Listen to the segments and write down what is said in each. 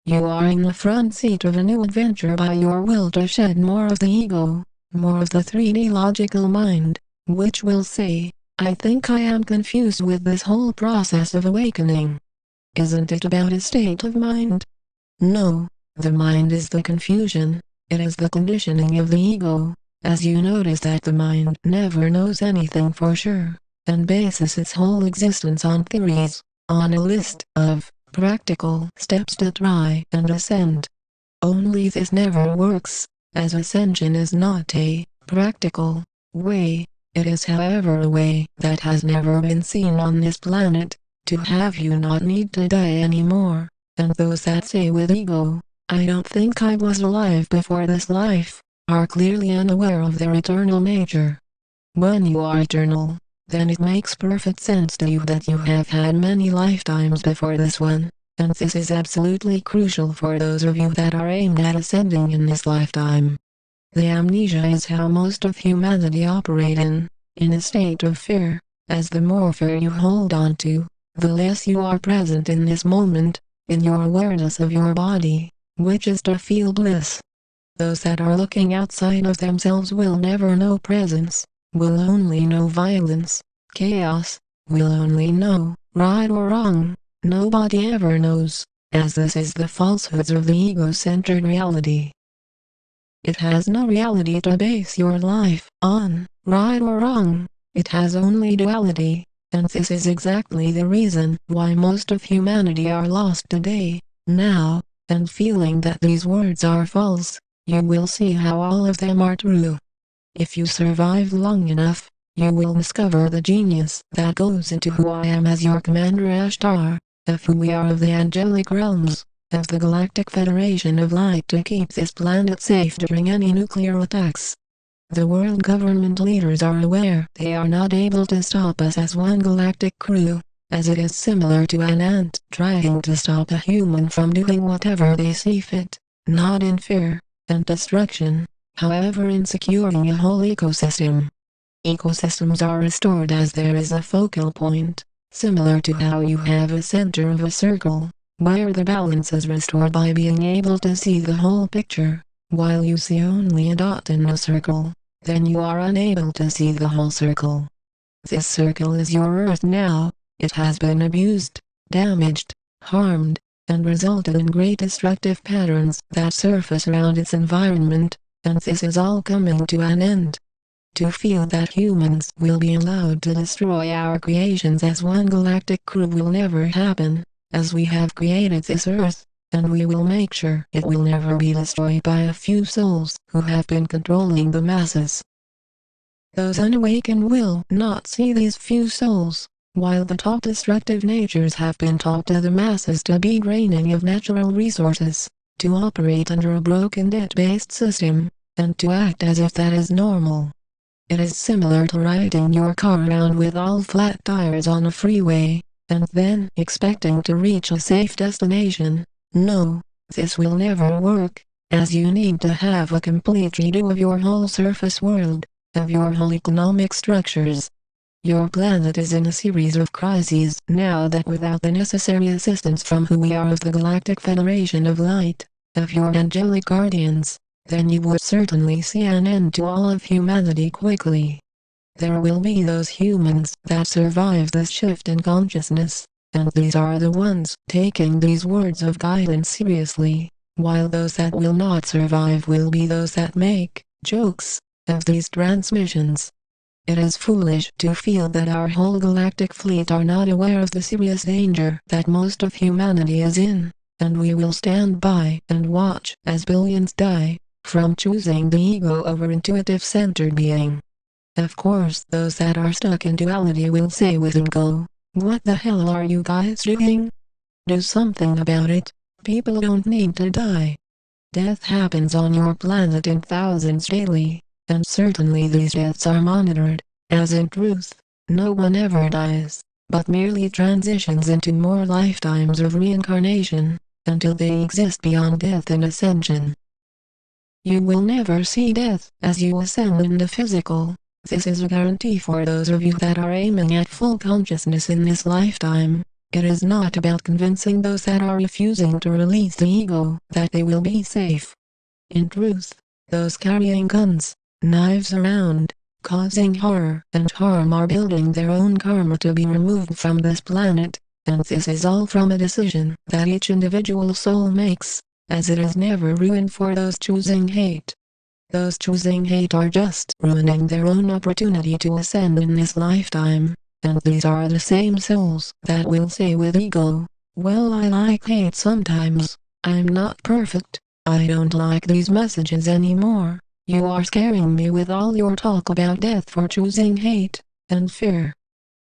You are in the front seat of a new adventure by your will to shed more of the ego, more of the 3D logical mind, which will say, I think I am confused with this whole process of awakening. Isn't it about a state of mind? No, the mind is the confusion, it is the conditioning of the ego, as you notice that the mind never knows anything for sure, and bases its whole existence on theories, on a list of practical steps to try and ascend. Only this never works, as ascension is not a practical way. It is however a way that has never been seen on this planet, to have you not need to die anymore, and those that say with ego, I don't think I was alive before this life, are clearly unaware of their eternal nature. When you are eternal, then it makes perfect sense to you that you have had many lifetimes before this one, and this is absolutely crucial for those of you that are aimed at ascending in this lifetime. The amnesia is how most of humanity operate in a state of fear, as the more fear you hold on to, the less you are present in this moment, in your awareness of your body, which is to feel bliss. Those that are looking outside of themselves will never know presence, will only know violence, chaos, will only know right or wrong. Nobody ever knows, as this is the falsehoods of the ego-centered reality. It has no reality to base your life on, right or wrong. It has only duality, and this is exactly the reason why most of humanity are lost today, now, and feeling that these words are false. You will see how all of them are true. If you survive long enough, you will discover the genius that goes into who I am as your commander Ashtar, of who we are of the angelic realms, of the Galactic Federation of Light to keep this planet safe during any nuclear attacks. The world government leaders are aware they are not able to stop us as one galactic crew, as it is similar to an ant trying to stop a human from doing whatever they see fit, not in fear and destruction, however in securing a whole ecosystem. Ecosystems are restored as there is a focal point, similar to how you have a center of a circle, where the balance is restored by being able to see the whole picture. While you see only a dot in a circle, then you are unable to see the whole circle. This circle is your Earth now. It has been abused, damaged, harmed, and resulted in great destructive patterns that surface around its environment, and this is all coming to an end. To feel that humans will be allowed to destroy our creations as one galactic crew will never happen, as we have created this Earth, and we will make sure it will never be destroyed by a few souls who have been controlling the masses. Those unawakened will not see these few souls, while the top destructive natures have been taught to the masses to be draining of natural resources, to operate under a broken debt-based system, and to act as if that is normal. It is similar to riding your car around with all flat tires on a freeway, and then expecting to reach a safe destination. No, this will never work, as you need to have a complete redo of your whole surface world, of your whole economic structures. Your planet is in a series of crises now that without the necessary assistance from who we are of the Galactic Federation of Light, of your angelic guardians, then you would certainly see an end to all of humanity quickly. There will be those humans that survive this shift in consciousness, and these are the ones taking these words of guidance seriously, while those that will not survive will be those that make jokes of these transmissions. It is foolish to feel that our whole galactic fleet are not aware of the serious danger that most of humanity is in, and we will stand by and watch as billions die, from choosing the ego over intuitive centered being. Of course those that are stuck in duality will say with ego, what the hell are you guys doing? Do something about it. People don't need to die. Death happens on your planet in thousands daily, and certainly these deaths are monitored, as in truth, no one ever dies, but merely transitions into more lifetimes of reincarnation, until they exist beyond death and ascension. You will never see death as you ascend in the physical. This is a guarantee for those of you that are aiming at full consciousness in this lifetime. It is not about convincing those that are refusing to release the ego that they will be safe. In truth, those carrying guns, knives around, causing horror and harm are building their own karma to be removed from this planet, and this is all from a decision that each individual soul makes, as it is never ruined for those choosing hate. Those choosing hate are just ruining their own opportunity to ascend in this lifetime. And these are the same souls that will say with ego, well, I like hate sometimes, I'm not perfect, I don't like these messages anymore, you are scaring me with all your talk about death for choosing hate and fear.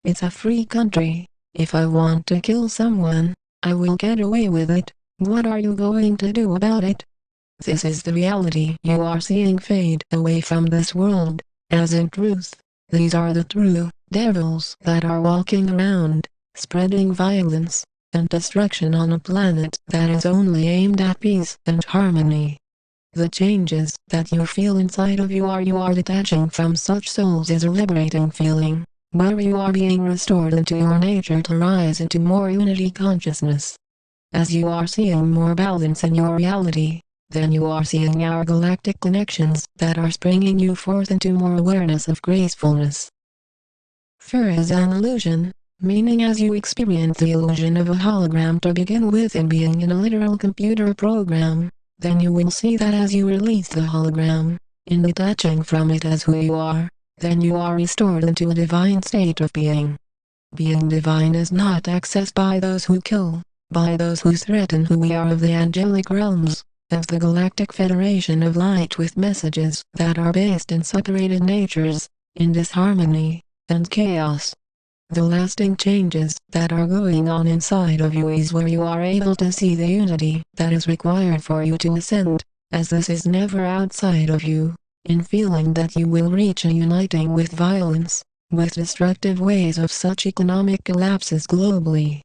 It's a free country. If I want to kill someone, I will get away with it. What are you going to do about it? This is the reality you are seeing fade away from this world, as in truth, these are the true devils that are walking around, spreading violence and destruction on a planet that is only aimed at peace and harmony. The changes that you feel inside of you are detaching from such souls is a liberating feeling, where you are being restored into your nature to rise into more unity consciousness. As you are seeing more balance in your reality, then you are seeing our galactic connections that are springing you forth into more awareness of gracefulness. Fear is an illusion, meaning as you experience the illusion of a hologram to begin with and being in a literal computer program, then you will see that as you release the hologram, in detaching from it as who you are, then you are restored into a divine state of being. Being divine is not accessed by those who kill, by those who threaten who we are of the angelic realms, of the Galactic Federation of Light with messages that are based in separated natures, in disharmony and chaos. The lasting changes that are going on inside of you is where you are able to see the unity that is required for you to ascend, as this is never outside of you, in feeling that you will reach a uniting with violence, with destructive ways of such economic collapses globally.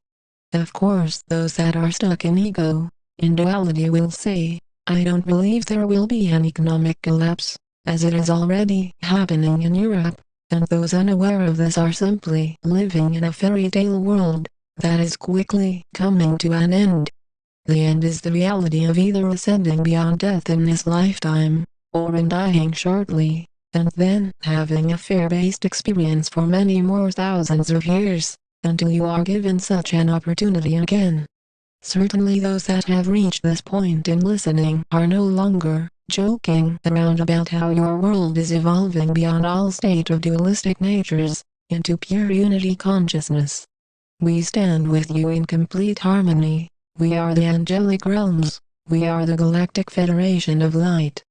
Of course, those that are stuck in ego, in duality will say, I don't believe there will be an economic collapse, as it is already happening in Europe. And those unaware of this are simply living in a fairy tale world that is quickly coming to an end. The end is the reality of either ascending beyond death in this lifetime, or in dying shortly, and then having a fear-based experience for many more thousands of years, until you are given such an opportunity again. Certainly those that have reached this point in listening are no longer joking around about how your world is evolving beyond all state of dualistic natures, into pure unity consciousness. We stand with you in complete harmony. We are the angelic realms. We are the Galactic Federation of Light.